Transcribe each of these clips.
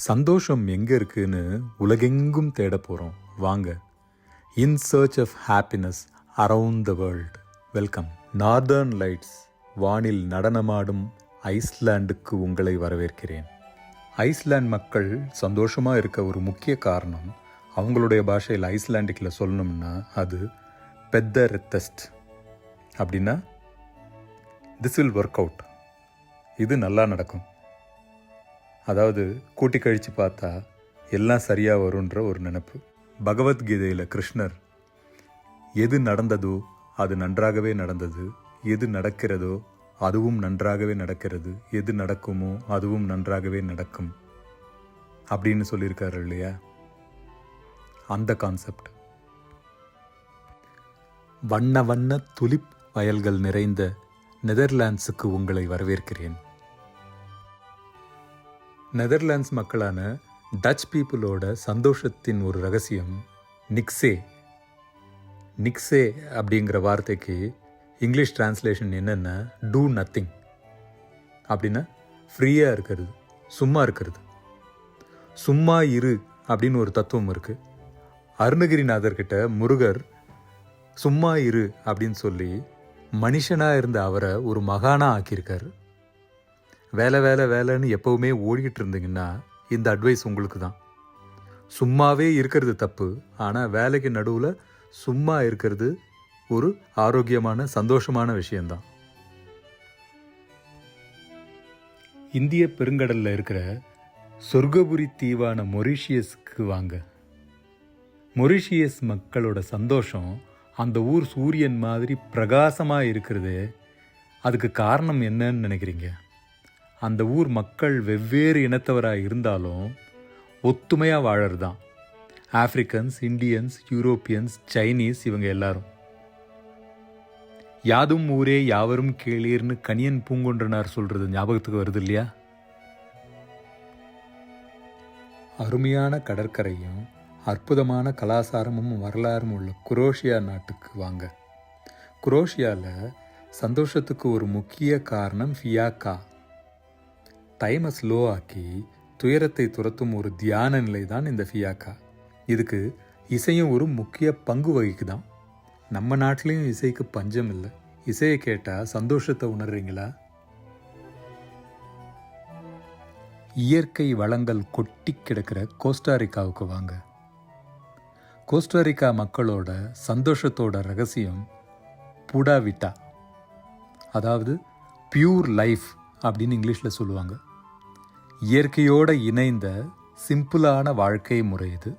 சந்தோஷம் எங்கே இருக்குன்னு உலகெங்கும் தேட போகிறோம். வாங்க. In search of happiness around the world. Welcome. Northern lights வானில் நடனமாடும் ஐஸ்லாண்டுக்கு உங்களை வரவேற்கிறேன். ஐஸ்லாண்ட் மக்கள் சந்தோஷமாக இருக்க ஒரு முக்கிய காரணம், அவங்களுடைய பாஷையில் ஐஸ்லாண்டிக்கில் சொல்லணும்னா அது பெத்த ரெத்தஸ்ட். அப்படின்னா திஸ் வில் ஒர்க் அவுட், இது நல்லா நடக்கும். அதாவது கூட்டி கழித்து பார்த்தா எல்லாம் சரியாக வரும்ன்ற ஒரு நினப்பு. பகவத்கீதையில் கிருஷ்ணர் எது நடந்ததோ அது நன்றாகவே நடந்தது, எது நடக்கிறதோ அதுவும் நன்றாகவே நடக்கிறது, எது நடக்குமோ அதுவும் நன்றாகவே நடக்கும் அப்படின்னு சொல்லியிருக்காரு இல்லையா? அந்த கான்செப்ட். வண்ண வண்ண துலிப் வயல்கள் நிறைந்த நெதர்லாண்ட்ஸுக்கு உங்களை வரவேற்கிறேன். நெதர்லாண்ட்ஸ் மக்களான டச் பீப்புளோட சந்தோஷத்தின் ஒரு ரகசியம் நிக்ஸே. நிக்ஸே அப்படிங்கிற வார்த்தைக்கு இங்கிலீஷ் டிரான்ஸ்லேஷன் என்னென்னா டூ நத்திங். அப்படின்னா ஃப்ரீயாக இருக்கிறது, சும்மா இருக்கிறது. சும்மா இரு அப்படின்னு ஒரு தத்துவம் இருக்குது. அருணகிரிநாதர்கிட்ட முருகர் சும்மா இரு அப்படின்னு சொல்லி மனுஷனாக இருந்த அவரை ஒரு மகானாக ஆக்கியிருக்காரு. வேலை வேலை வேலைன்னு எப்போவுமே ஓடிக்கிட்டு இருந்தீங்கன்னா இந்த அட்வைஸ் உங்களுக்கு தான். சும்மாவே இருக்கிறது தப்பு, ஆனால் வேலைக்கு நடுவில் சும்மா இருக்கிறது ஒரு ஆரோக்கியமான சந்தோஷமான விஷயந்தான். இந்திய பெருங்கடலில் இருக்கிற சொர்க்கபுரி தீவான மொரீஷியஸுக்கு வாங்க. மொரீஷியஸ் மக்களோட சந்தோஷம், அந்த ஊர் சூரியன் மாதிரி பிரகாசமாக இருக்கிறது. அதுக்கு காரணம் என்னன்னு நினைக்கிறீங்க? அந்த ஊர் மக்கள் வெவ்வேறு இனத்தவராக இருந்தாலும் ஒத்துமையாக வாழறது தான். ஆஃப்ரிக்கன்ஸ், இந்தியன்ஸ், யூரோப்பியன்ஸ், சைனீஸ், இவங்க எல்லாரும். யாதும் ஊரே யாவரும் கேளீர்னு கணியன் பூங்கொன்றனார் சொல்கிறது ஞாபகத்துக்கு வருது இல்லையா? அருமையான கடற்கரையும் அற்புதமான கலாச்சாரமும் வரலாறும் உள்ள குரோஷியா நாட்டுக்கு வாங்க. குரோஷியாவில் சந்தோஷத்துக்கு ஒரு முக்கிய காரணம் ஃபியாக்கா. டைமை ஸ்லோ ஆக்கி துயரத்தை துரத்தும் ஒரு தியான நிலை தான் இந்த ஃபியாக்கா. இதுக்கு இசையும் ஒரு முக்கிய பங்கு வகிக்குதான். நம்ம நாட்டிலையும் இசைக்கு பஞ்சம் இல்லை. இசையை கேட்டால் சந்தோஷத்தை உணர்றீங்களா? இயற்கை வளங்கள் கொட்டி கிடக்கிற கோஸ்டாரிக்காவுக்கு வாங்க. கோஸ்டாரிக்கா மக்களோட சந்தோஷத்தோட ரகசியம் புடாவிட்டா, அதாவது பியூர் லைஃப் அப்படின்னு இங்கிலீஷில் சொல்லுவாங்க. இயற்கையோடு இணைந்த சிம்பிளான வாழ்க்கை முறை இது.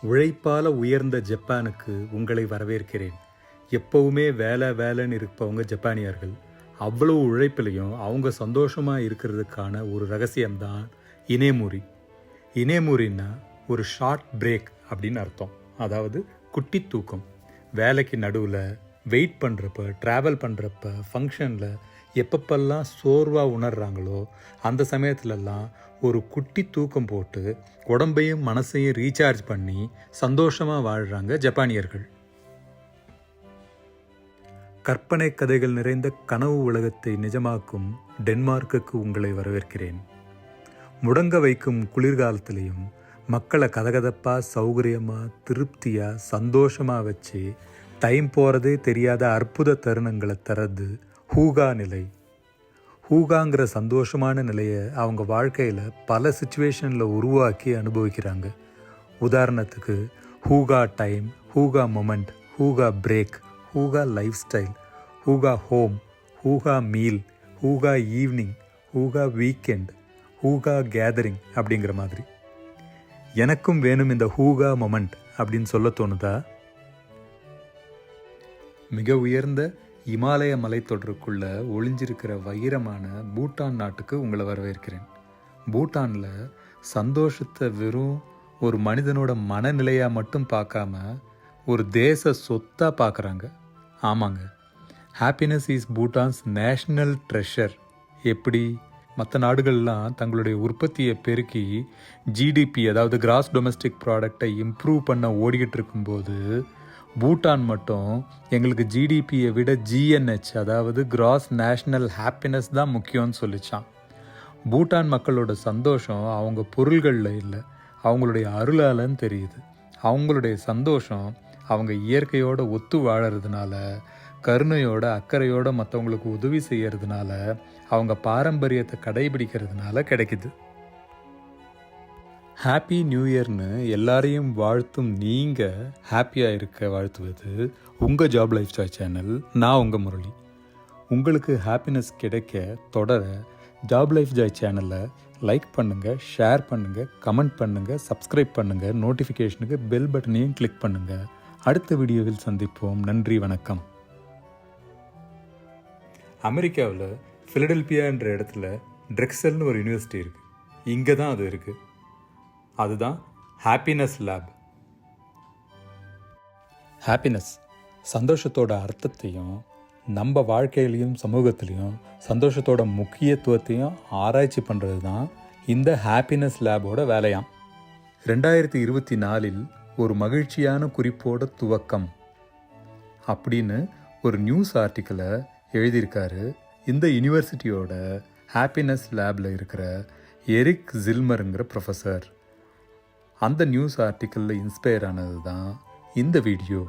உழைப்பால் உயர்ந்த ஜப்பானுக்கு உங்களை வரவேற்கிறேன். எப்பவுமே வேலை வேலைன்னு இருப்பவங்க ஜப்பானியர்கள். அவ்வளோ உழைப்பிலையும் அவங்க சந்தோஷமாக இருக்கிறதுக்கான ஒரு ரகசியம்தான் இனேமுரி. இனேமுரின்னா ஒரு ஷார்ட் பிரேக் அப்படின்னு அர்த்தம். அதாவது குட்டி தூக்கம். வேலைக்கு நடுவில் வெயிட் பண்ணுறப்ப, ட்ராவல் பண்ணுறப்ப, ஃபங்க்ஷனில் எப்பப்பெல்லாம் சோர்வாக உணர்றாங்களோ அந்த சமயத்துலலாம் ஒரு குட்டி தூக்கம் போட்டு உடம்பையும் மனசையும் ரீசார்ஜ் பண்ணி சந்தோஷமாக வாழ்கிறாங்க ஜப்பானியர்கள். கற்பனை கதைகள் நிறைந்த கனவு உலகத்தை நிஜமாக்கும் டென்மார்க்குக்கு உங்களை வரவேற்கிறேன். முடங்க வைக்கும் குளிர்காலத்திலையும் மக்களை கதகதப்பாக, சௌகரியமாக, திருப்தியாக, சந்தோஷமாக வச்சு டைம் போகிறதே தெரியாத அற்புத தருணங்களை தரது ஹூகா நிலை. ஹூகாங்கிற சந்தோஷமான நிலையை அவங்க வாழ்க்கையில் பல சுச்சுவேஷனில் உருவாக்கி அனுபவிக்கிறாங்க. உதாரணத்துக்கு hygge time, hygge moment, hygge break, hygge lifestyle, hygge home, hygge meal, hygge evening, hygge weekend, hygge gathering அப்படிங்கிற மாதிரி. எனக்கும் வேணும் இந்த ஹூகா மொமெண்ட் அப்படின்னு சொல்ல தோணுதா? மிக உயர்ந்த இமாலய மலைத்தொடருக்குள்ள ஒளிஞ்சிருக்கிற வைரமான பூட்டான் நாட்டுக்கு உங்களை வரவேற்கிறேன். பூட்டானில் சந்தோஷத்தை வெறும் ஒரு மனிதனோட மனநிலையாக மட்டும் பார்க்காம ஒரு தேச சொத்தாக பார்க்குறாங்க. ஆமாங்க, happiness is Bhutan's national treasure. எப்படி மற்ற நாடுகள்லாம் தங்களுடைய உற்பத்தியை பெருக்கி ஜிடிபி, அதாவது கிராஸ் டொமஸ்டிக் ப்ராடக்டை இம்ப்ரூவ் பண்ண ஓடிக்கிட்டு இருக்கும்போது பூட்டான் மட்டும் எங்களுக்கு ஜிடிபியை விட ஜிஎன்ஹெச், அதாவது கிராஸ் நேஷ்னல் ஹாப்பினஸ் தான் முக்கியம்னு சொல்லிச்சான். பூட்டான் மக்களோட சந்தோஷம் அவங்க பொருள்களில் இல்லை, அவங்களுடைய அருளாலன்னு தெரியுது. அவங்களுடைய சந்தோஷம் அவங்க இயற்கையோட ஒத்து வாழறதுனால, கருணையோட அக்கறையோட மற்றவங்களுக்கு உதவி செய்யறதுனால, அவங்க பாரம்பரியத்தை கடைபிடிக்கிறதுனால கிடைக்குது. ஹாப்பி நியூ இயர்னு எல்லாரையும் வாழ்த்தும் நீங்கள் ஹாப்பியாக இருக்க வாழ்த்துவது உங்கள் ஜாப் லைஃப் ஸ்டைல் சேனல். நான் உங்கள் முரளி. உங்களுக்கு ஹாப்பினஸ் கிடைக்க தொடர ஜாப் லைஃப் ஜாய் சேனலை லைக் பண்ணுங்கள், ஷேர் பண்ணுங்கள், கமெண்ட் பண்ணுங்கள், சப்ஸ்கிரைப் பண்ணுங்கள், நோட்டிஃபிகேஷனுக்கு பெல் பட்டனையும் கிளிக் பண்ணுங்கள். அடுத்த வீடியோவில் சந்திப்போம். நன்றி, வணக்கம். அமெரிக்காவில் ஃபிலடெல்பியான்ற இடத்துல ட்ரெக்ஸல்னு ஒரு யூனிவர்சிட்டி இருக்குது. இங்கே தான் அது இருக்குது. அதுதான் ஹாப்பினஸ் லேப். ஹாப்பினஸ் சந்தோஷத்தோட அர்த்தத்தையும் நம்ம வாழ்க்கையிலையும் சமூகத்திலையும் சந்தோஷத்தோட முக்கியத்துவத்தையும் ஆராய்ச்சி பண்ணுறது தான் இந்த ஹாப்பினஸ் லேபோட வேலையாம். 2024 ஒரு மகிழ்ச்சியான குறிப்போட துவக்கம் அப்படின்னு ஒரு நியூஸ் ஆர்டிக்கிளை எழுதியிருக்காரு இந்த யூனிவர்சிட்டியோட ஹாப்பினஸ் லேபில் இருக்கிற எரிக் ஜில்மருங்கிற ப்ரொஃபஸர். அந்த நியூஸ் ஆர்டிக்கிளில் இன்ஸ்பயர் ஆனது தான் இந்த வீடியோ.